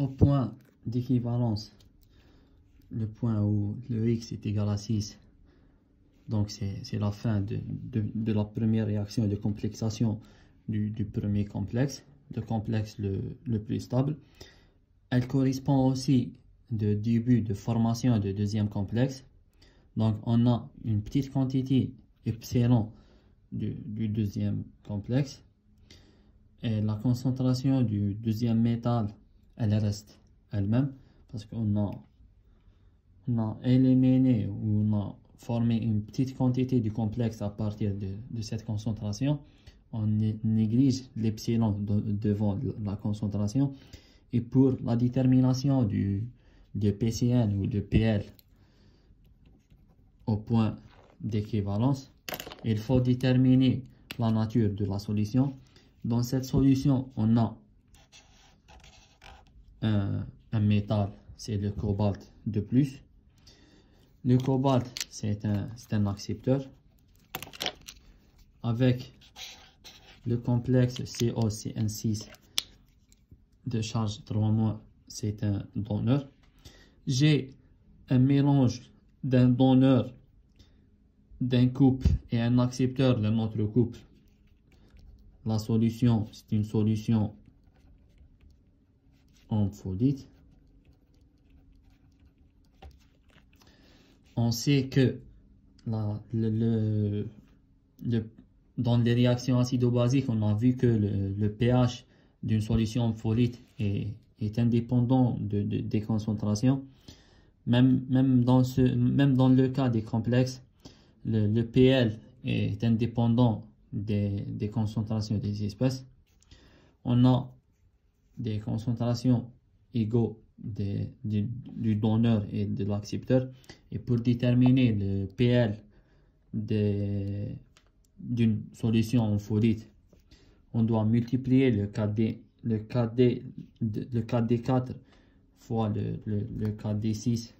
au point d'équivalence, le point où le x est égal à 6, donc c'est la fin de la première réaction de complexation du premier complexe, le complexe le plus stable. Elle correspond aussi de début de formation de deuxième complexe. Donc on a une petite quantité epsilon du deuxième complexe. Et la concentration du deuxième métal, elle reste elle-même parce qu'on a éliminé ou on a formé une petite quantité du complexe à partir de cette concentration. On néglige l'epsilon devant la concentration. Et pour la détermination de PCN ou de PL au point d'équivalence, il faut déterminer la nature de la solution. Dans cette solution, on a un métal, c'est le cobalt de plus. Le cobalt, c'est un accepteur. Avec le complexe COCN6 de charge 3-, c'est un donneur. J'ai un mélange d'un donneur, d'un couple et un accepteur de notre couple. La solution, c'est une solution ampholyte. On sait que dans les réactions acido-basiques, on a vu que le pH d'une solution ampholyte est indépendant des concentrations. Même dans le cas des complexes, le PL est indépendant des concentrations des espèces. On a des concentrations égaux du donneur et de l'accepteur. Et pour déterminer le PL d'une solution ampholyte, on doit multiplier le KD4 fois le KD6.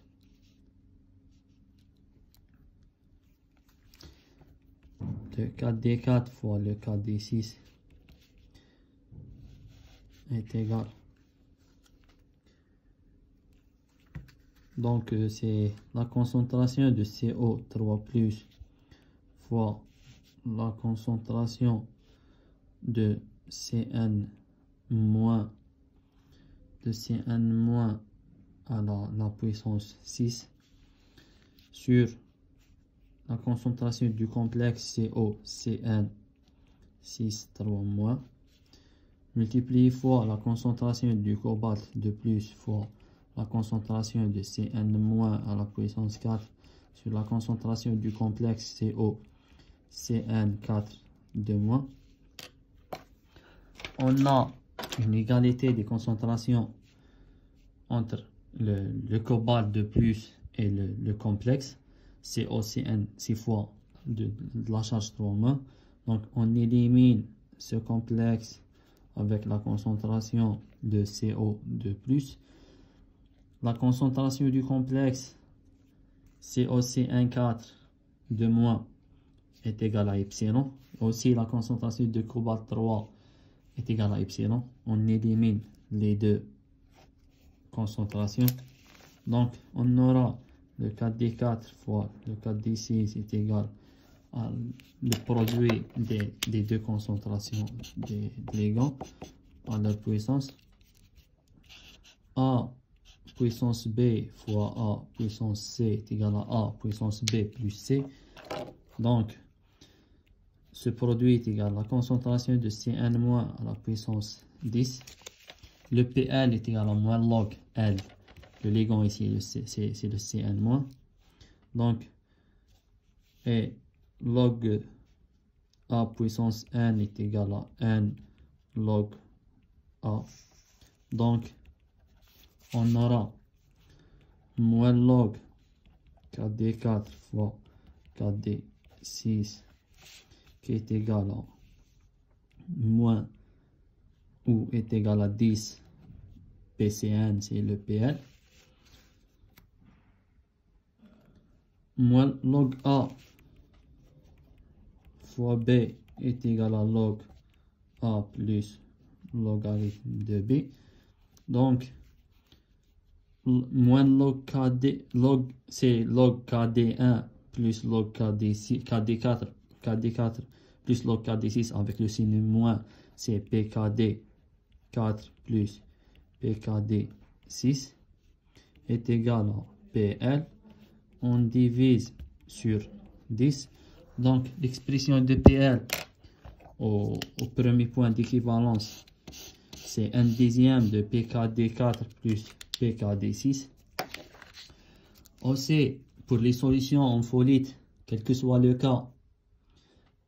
Le KD4 fois le KD6 est égal. Donc c'est la concentration de CO3+ fois la concentration de Cn- à la puissance 6 sur la concentration du complexe COCN6 3- multiplié fois la concentration du cobalt de plus fois la concentration de Cn- à la puissance 4 sur la concentration du complexe COCN4 2-. On a une égalité des concentrations entre le cobalt de plus et le complexe COCN 6 fois de la charge 3-. Donc on élimine ce complexe avec la concentration de CO de plus. La concentration du complexe COCN4 2- est égale à epsilon. Aussi la concentration de cobalt 3 est égale à epsilon. On élimine les deux concentrations. Donc on aura le 4D4 fois le 4D6 est égal à le produit des deux concentrations des ligands à leur puissance. A puissance B fois A puissance C est égal à A puissance B plus C. Donc ce produit est égal à la concentration de Cn- à la puissance 10. Le PL est égal à moins log L. Le ligand ici, c'est le Cn-. Donc, et log A puissance n est égal à n log A. Donc, on aura moins log 4D4 fois 4D6 qui est égal à moins ou est égal à 10 PCN, c'est le PL. Moins log A fois B est égal à log A plus logarithme de B. Donc, moins log KD, c'est log KD1 plus log KD6, KD4 plus log KD6 avec le signe moins, c'est PKD4 plus PKD6 est égal à PL. On divise sur 10. Donc, l'expression de PL au premier point d'équivalence, c'est 1/10 de PKD4 plus PKD6. Aussi, pour les solutions en folite, quel que soit le cas,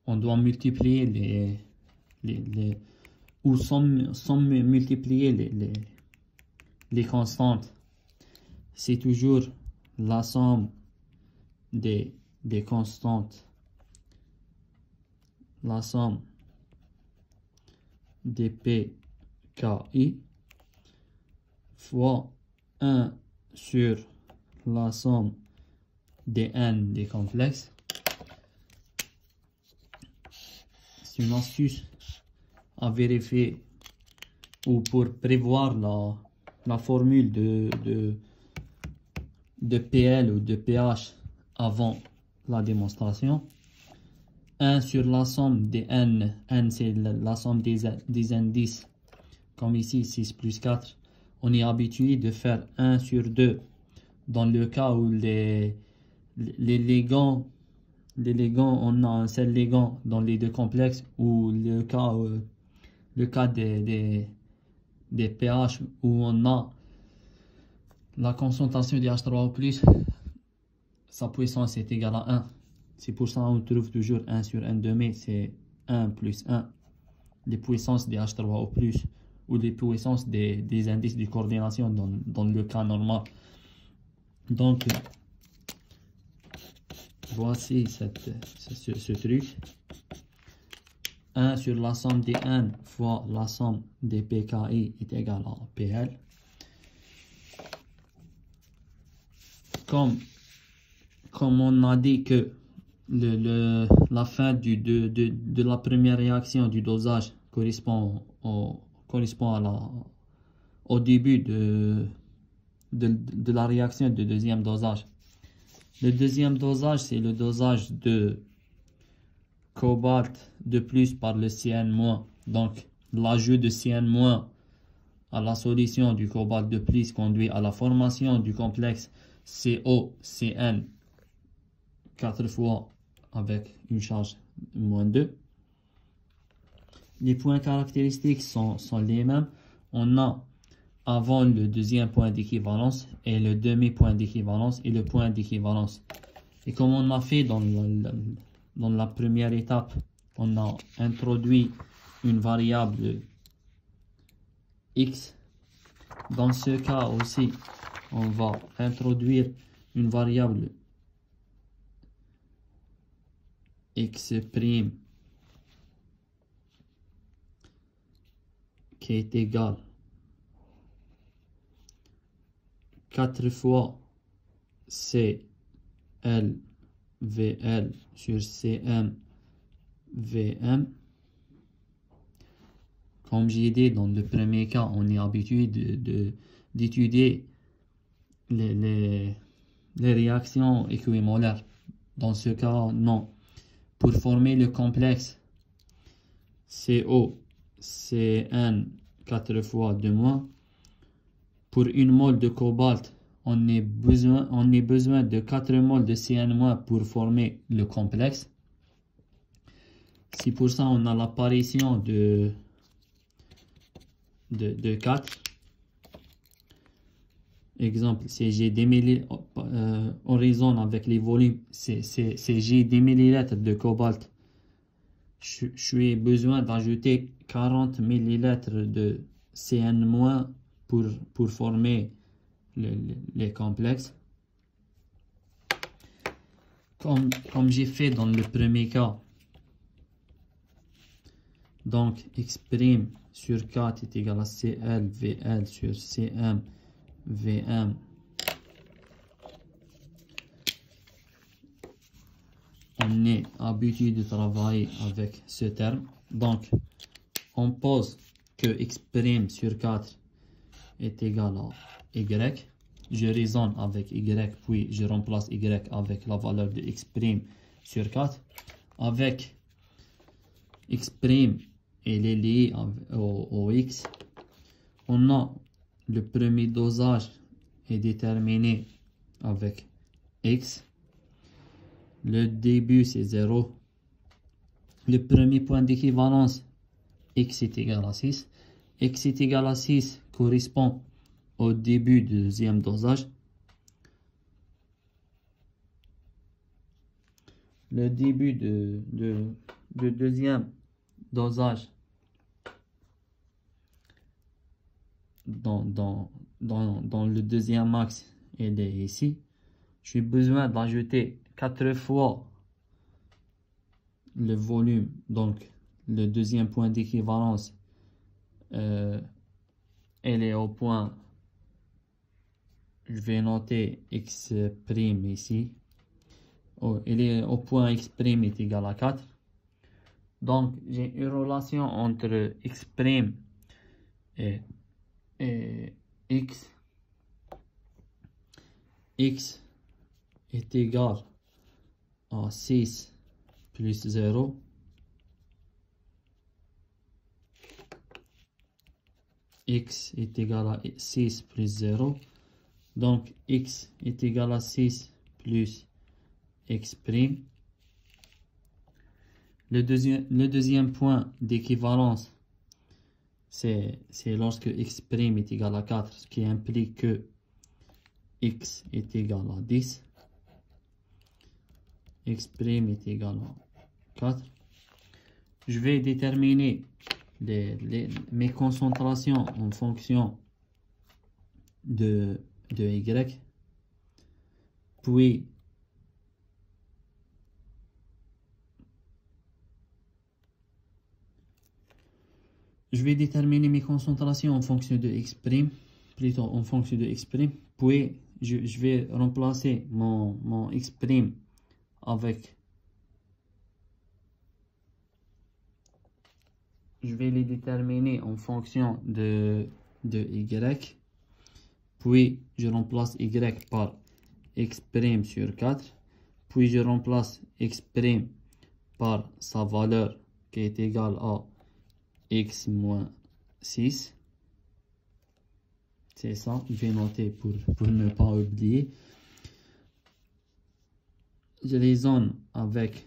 on doit multiplier sans multiplier les constantes. C'est toujours la somme des constantes, la somme des PKI fois 1 sur la somme des n des complexes. C'est une astuce à vérifier ou pour prévoir la formule de PL ou de PH avant la démonstration. 1 sur la somme des n, c'est la somme des indices, comme ici 6 plus 4. On est habitué de faire 1 sur 2 dans le cas où les ligands, on a un seul ligand dans les deux complexes, ou le cas des pH où on a la concentration du H3O+, sa puissance est égale à 1. C'est pour ça qu'on trouve toujours 1 sur 1 demi, c'est 1 plus 1. Les puissances des H3O+, ou les puissances des indices de coordination dans le cas normal. Donc, voici ce truc. 1 sur la somme des n fois la somme des PKI est égal à PL. Comme on a dit que la fin de la première réaction du dosage correspond au début de la réaction de deuxième dosage. Le deuxième dosage, c'est le dosage de cobalt de plus par le CN-. Donc, l'ajout de CN- à la solution du cobalt de plus conduit à la formation du complexe COCN 4 fois avec une charge -2. Les points caractéristiques sont les mêmes. On a avant le deuxième point d'équivalence et le demi-point d'équivalence et le point d'équivalence. Et comme on a fait dans la première étape, on a introduit une variable x. Dans ce cas aussi, on va introduire une variable x' qui est égale 4 fois CL VL sur CM VM. Comme j'ai dit, dans le premier cas, on est habitué d'étudier les réactions équimolaires. Dans ce cas, non. Pour former le complexe COCN 4 fois 2-, pour une mole de cobalt, on a besoin de 4 moles de CN- pour former le complexe. C'est pour ça qu'on a l'apparition de 4. Exemple, c'est G des millilitres, on raisonne avec les volumes, c'est G des millilitres de cobalt. Je suis besoin d'ajouter 40 millilitres de CN- pour former les complexes. Comme j'ai fait dans le premier cas. Donc, x' sur 4 est égal à CL VL sur CM VM. On est habitué de travailler avec ce terme. Donc, on pose que x' sur 4 est égal à y. je raisonne avec y, puis je remplace y avec la valeur de x' sur 4. Avec x', elle est liée au x. On a le premier dosage est déterminé avec x. Le début, c'est 0. Le premier point d'équivalence, x est égal à 6. X est égal à 6 correspond au début du deuxième dosage. Le début de deuxième dosage dans le deuxième axe, il est ici. J'ai besoin d'ajouter 4 fois le volume, donc le deuxième point d'équivalence, elle est au point, je vais noter x' ici. Elle est au point x' est égal à 4. Donc j'ai une relation entre x' et x. X est égal à 6 plus 0. X est égal à 6 plus 0. Donc x est égal à 6 plus x'. Le deuxième point d'équivalence, c'est lorsque x' est égal à 4, ce qui implique que x est égal à 10. X' est égal à 4. Je vais déterminer mes concentrations en fonction de y. Puis je vais déterminer mes concentrations en fonction de x', plutôt en fonction de x'. Puis je vais remplacer mon x' avec, je vais les déterminer en fonction de y. Puis je remplace y par x' sur 4. Puis je remplace x' par sa valeur qui est égale à x moins 6. C'est ça, je vais noter pour ne pas oublier. Je raisonne avec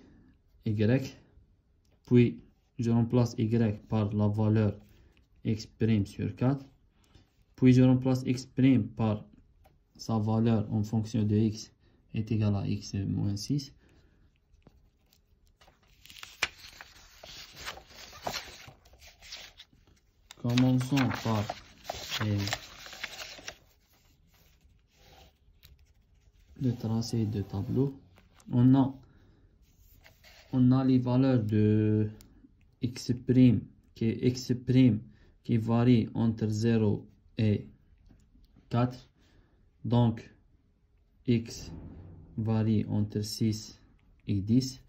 y, puis je remplace y par la valeur x' sur 4, puis je remplace x' par sa valeur en fonction de x est égal à x moins 6. Commençons par le tracé de tableau. On a les valeurs de x' qui varie entre 0 et 4. Donc x varie entre 6 et 10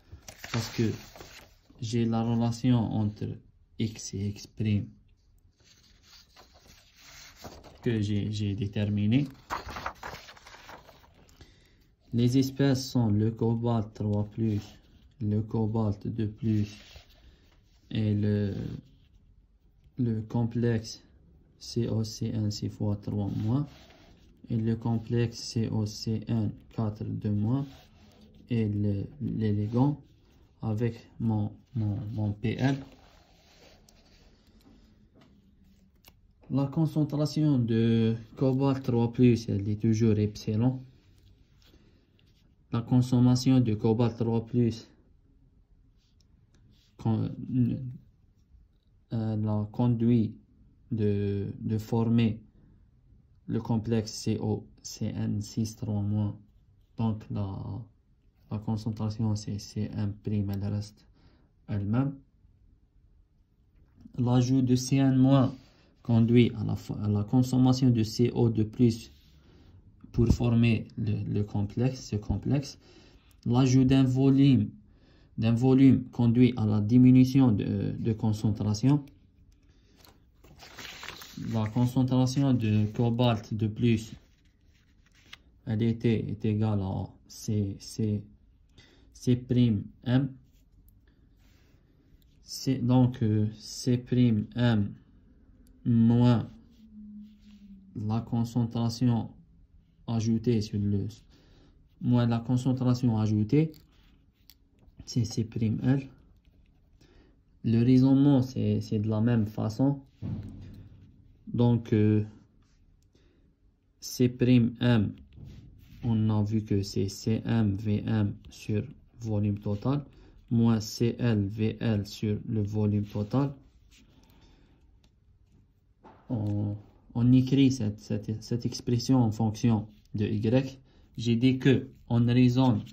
parce que j'ai la relation entre x et x' que j'ai déterminée. Les espèces sont le cobalt 3+, le cobalt 2+, et le complexe COC1 6 fois 3-, et le complexe COC1 4 2-, et l'élégant avec mon PL. La concentration de cobalt 3+, elle est toujours epsilon. La consommation de cobalt 3+, la conduit de former le complexe COCN6 3-. Donc la concentration c'est C1', elle reste elle-même. L'ajout de CN- conduit à la consommation de CO2+ pour former ce complexe. L'ajout d'un volume conduit à la diminution de concentration. La concentration de cobalt 2+ elle est égale à C', C'M. Donc, C'M moins la concentration ajoutée sur moins la concentration ajoutée, c'est C'L. Le raisonnement, c'est de la même façon. Donc, C'M, on a vu que c'est Cm Vm sur volume total, moins Cl Vl sur le volume total. On écrit cette expression en fonction de Y. J'ai dit que on raisonne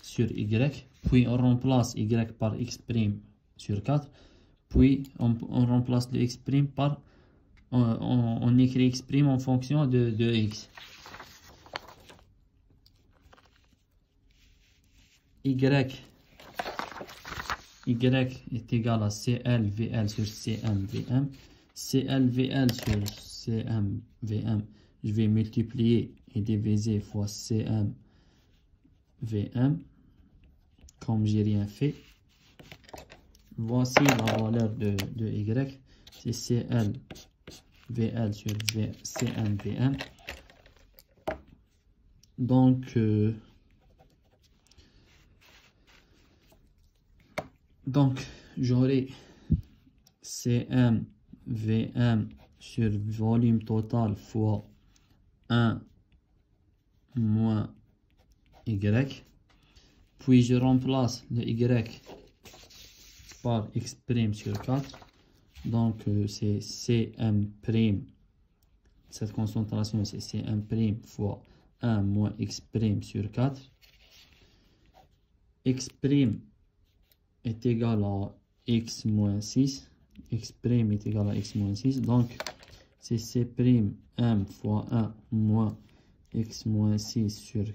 sur Y, puis on remplace Y par X' sur 4, puis on remplace le X' par... On écrit X' en fonction de X. Y est égal à CLVL sur CMVM. CLVL sur CMVM, je vais multiplier et diviser fois CMVM, comme j'ai rien fait. Voici la valeur de Y, c'est CLVL sur CMVM. Donc j'aurai CMVM sur volume total fois 1 moins Y. Puis je remplace le Y par X' sur 4. Donc c'est Cm'. Cette concentration, c'est Cm' fois 1 moins X' sur 4. X' est égal à X moins 6. X' est égal à X moins 6. Donc, c'est C'M fois 1 moins X moins 6 sur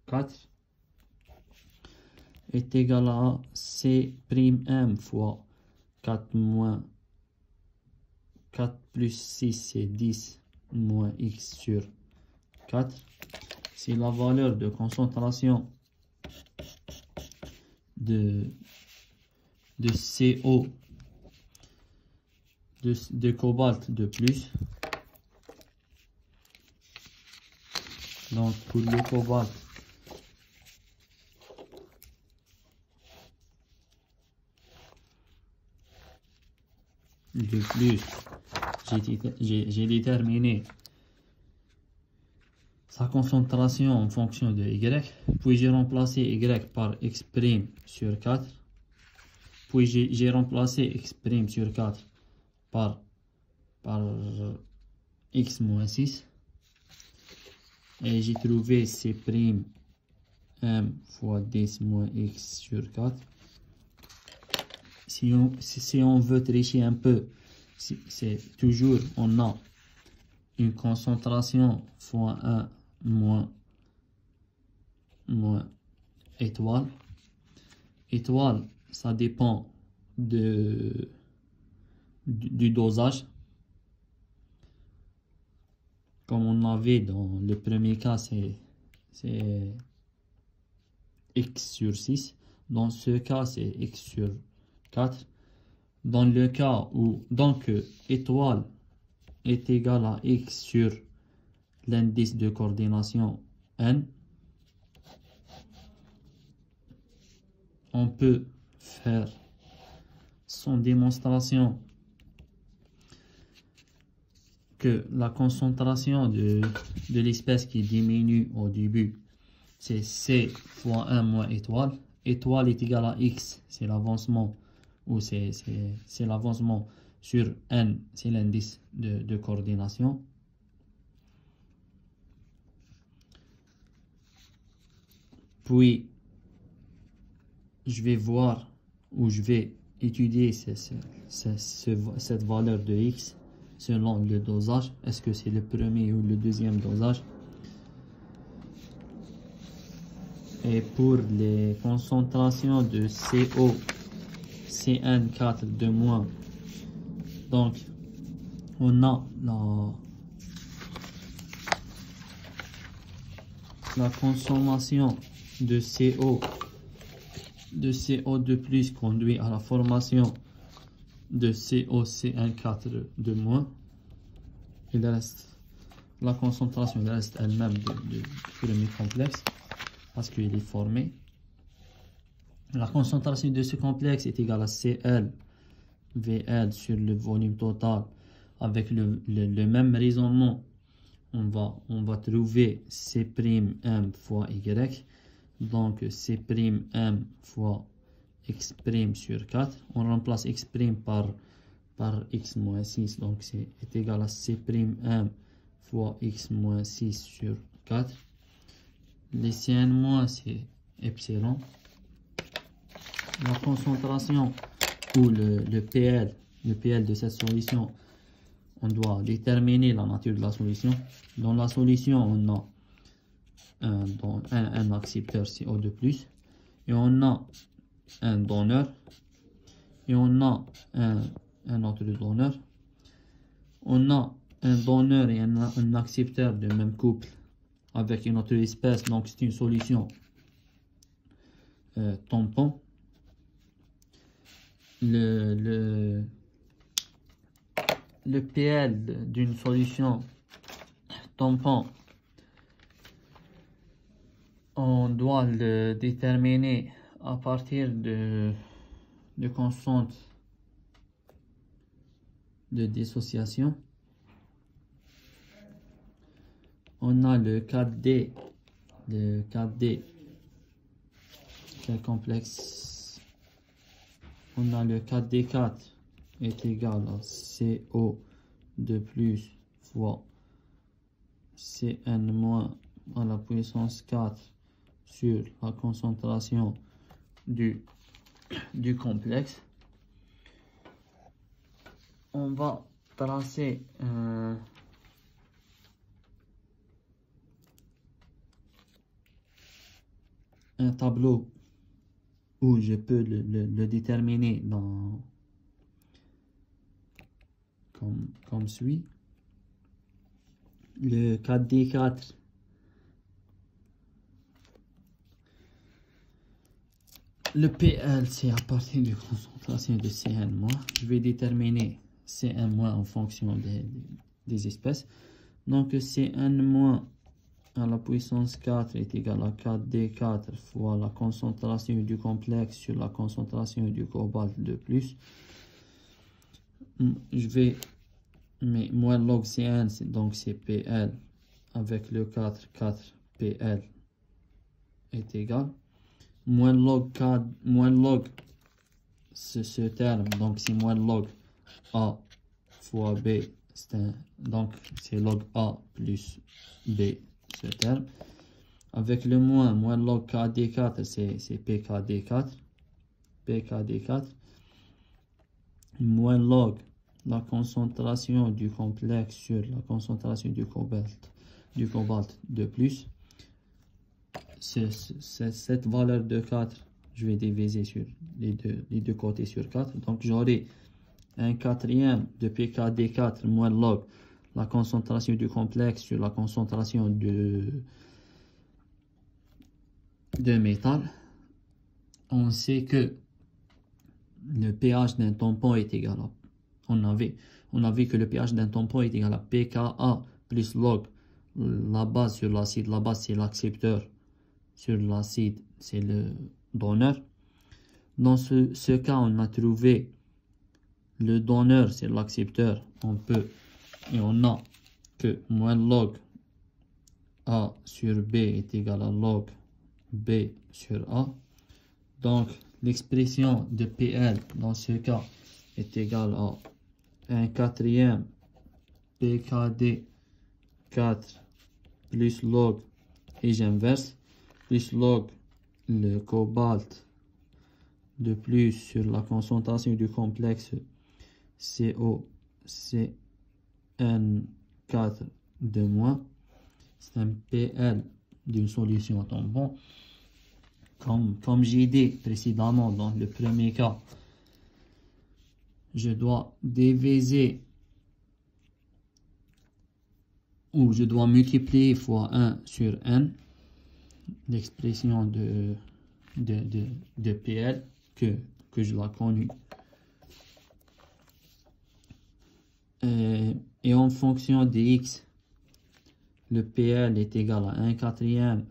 4 est égal à C'M fois 4 moins 4 plus 6, c'est 10 moins X sur 4. C'est la valeur de concentration de CO de cobalt de plus. Donc pour le cobalt, de plus, j'ai déterminé sa concentration en fonction de Y, puis j'ai remplacé Y par X' sur 4, puis j'ai remplacé X' sur 4 par X moins 6, et j'ai trouvé C'M fois 10 moins X sur 4. Si on veut tricher un peu, c'est toujours, on a une concentration fois 1 moins étoile. Étoile, ça dépend du dosage. Comme on avait dans le premier cas, c'est X sur 6. Dans ce cas, c'est X sur 4. Dans le cas où, donc, étoile est égal à X sur l'indice de coordination N, on peut faire son démonstration que la concentration de l'espèce qui diminue au début, c'est C fois 1 moins étoile. Étoile est égal à X, c'est l'avancement, ou c'est l'avancement sur N, c'est l'indice de coordination. Puis, je vais voir, ou je vais étudier cette valeur de X selon le dosage. Est-ce que c'est le premier ou le deuxième dosage? Et pour les concentrations de CO, CN4 de moins, donc on a la consommation de CO2+ conduit à la formation de COCN4 il reste la concentration reste elle-même du premier complexe parce qu'il est formé. La concentration de ce complexe est égale à CL VL sur le volume total. Avec le même raisonnement, on va trouver C'M fois Y. Donc C'M fois X' sur 4. On remplace X' par X moins 6. Donc c'est égal à C'M fois X moins 6 sur 4. Les Cn moins c'est epsilon. La concentration ou le PL de cette solution, on doit déterminer la nature de la solution. Dans la solution, on a un accepteur CO2+, et on a un donneur, et on a un autre donneur. On a un donneur et un accepteur de même couple avec une autre espèce, donc c'est une solution tampon. Le PL d'une solution tampon, on doit le déterminer à partir de constantes de dissociation. On a le 4D, quel complexe? On a le 4D4 est égal à CO2+ fois Cn- à la puissance 4 sur la concentration du complexe. On va tracer un tableau où je peux le déterminer comme suit. Le 4D4 le PL c'est à partir de concentration de Cn-. Je vais déterminer Cn- en fonction des espèces. Donc Cn- à la puissance 4 est égal à 4D4 fois la concentration du complexe sur la concentration du cobalt de plus. Je vais mais moins log Cn, donc c'est PL avec le 4 PL est égal moins log ce terme, donc c'est moins log A fois B, donc c'est log A plus B ce terme, avec le moins log KD4 c'est PKD4 moins log la concentration du complexe sur la concentration du cobalt de plus. Cette valeur de 4, je vais diviser sur les deux côtés sur 4. Donc j'aurai un quatrième de PKD4 moins log la concentration du complexe sur la concentration de métal. On sait que le pH d'un tampon est égal à... On a vu que le pH d'un tampon est égal à pKa plus log la base sur l'acide. La base c'est l'accepteur. Sur l'acide, c'est le donneur. Dans ce cas, on a trouvé le donneur, c'est l'accepteur. On a que moins log A sur B est égal à log B sur A. Donc, l'expression de PL dans ce cas est égale à 1/4 PKD 4 plus log, et j'inverse, plus log le cobalt de plus sur la concentration du complexe COCN4 de moins. C'est un PL d'une solution tampon. Comme j'ai dit précédemment dans le premier cas, je dois diviser ou je dois multiplier fois 1 sur n. l'expression de PL que je l'ai connue. Et en fonction de x, le PL est égal à 1 quatrième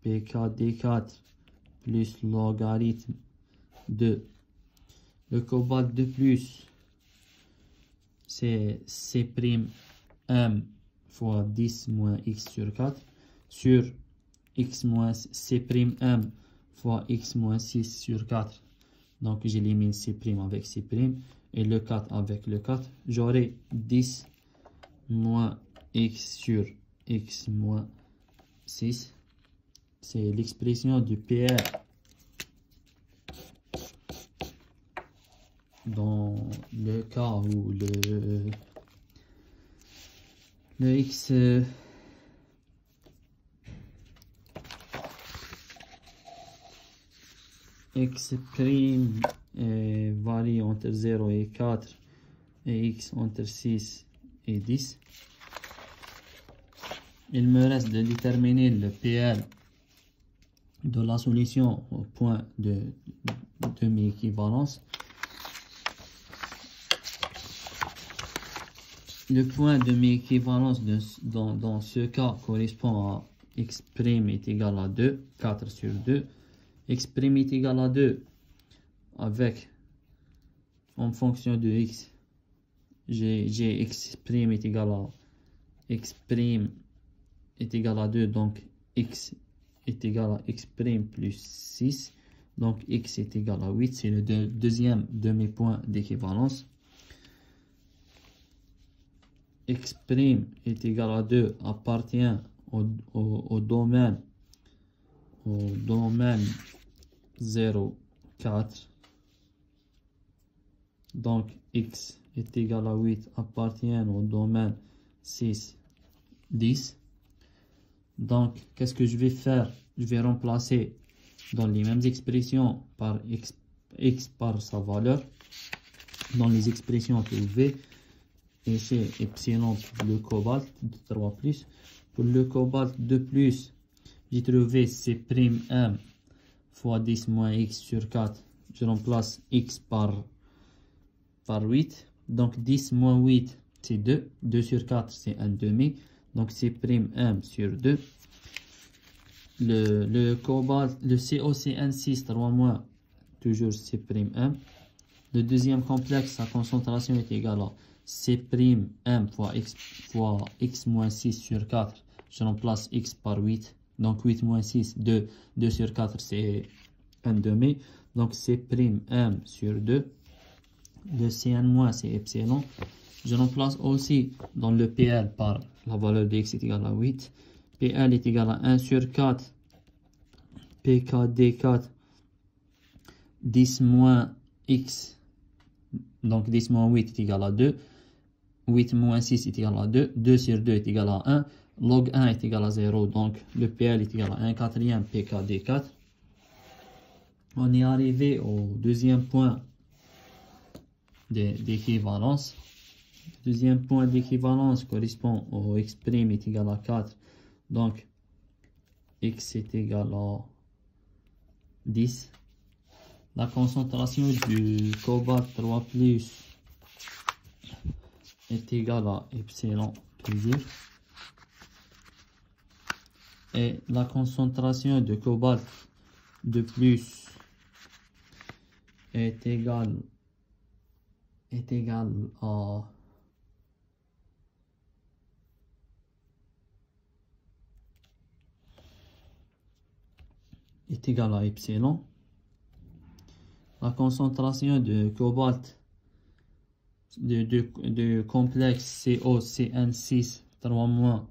PKD4 plus logarithme de le cobalt de plus, c'est C'M fois 10 moins x sur 4 sur x moins C'M fois x moins 6 sur 4. Donc j'élimine C' avec C' et le 4 avec le 4. J'aurai 10 moins x sur x moins 6. C'est l'expression du PR dans le cas où le x prime varie entre 0 et 4 et x entre 6 et 10. Il me reste de déterminer le PL de la solution au point de demi-équivalence. Le point de demi-équivalence dans ce cas correspond à x' est égal à 2, 4 sur 2. X' est égal à 2 avec, en fonction de x, j'ai x' est égal à x' est égal à 2, donc x est égal à x' plus 6, donc x est égal à 8, c'est le deuxième demi-point d'équivalence. X' est égal à 2 appartient au domaine 0, 4. Donc x est égal à 8 appartient au domaine 6, 10. Donc qu'est-ce que je vais faire? Je vais remplacer dans les mêmes expressions par x par sa valeur dans les expressions trouvées. Et c'est epsilon pour le cobalt de 3 plus. Pour le cobalt de plus, j'ai trouvé C'M fois 10 moins x sur 4. Je remplace x par 8. Donc 10 moins 8, c'est 2. 2 sur 4, c'est 1 demi. Donc C'M sur 2. Le cobalt, le COCN6, 3 moins, toujours C'M. Le deuxième complexe, sa concentration est égale à C'M fois x moins 6 sur 4. Je remplace x par 8. Donc 8 moins 6, 2. 2 sur 4, c'est 1 demi. Donc C'M sur 2. Le Cn moins, c'est epsilon. Je remplace aussi dans le PL par la valeur de x est égale à 8. PL est égal à 1 sur 4. PKD4. 10 moins x. Donc 10 moins 8 est égal à 2. 8 moins 6 est égal à 2. 2 sur 2 est égal à 1. Log 1 est égal à 0. Donc le PL est égal à 1 quatrième PKD4. On est arrivé au deuxième point d'équivalence. Le deuxième point d'équivalence correspond au x' est égal à 4. Donc x est égal à 10. La concentration du cobalt 3 plus est égale à epsilon toujours. Et la concentration de cobalt de plus est égale à epsilon. La concentration de cobalt de complexe COCN6 3 moins,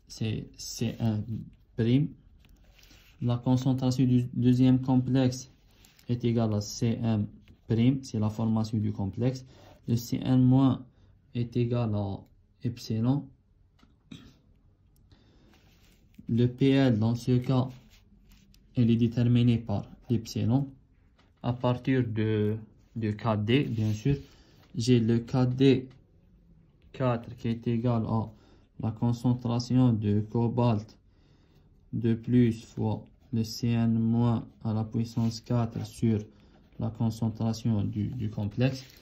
c'est C1'. La concentration du deuxième complexe est égale à Cm', c'est la formation du complexe. Le Cn- est égal à epsilon. Le PL dans ce cas, il est déterminé par l'epsilon. À partir de KD, bien sûr, j'ai le KD 4 qui est égal à la concentration de cobalt de plus fois le Cn moins à la puissance 4 sur la concentration du complexe.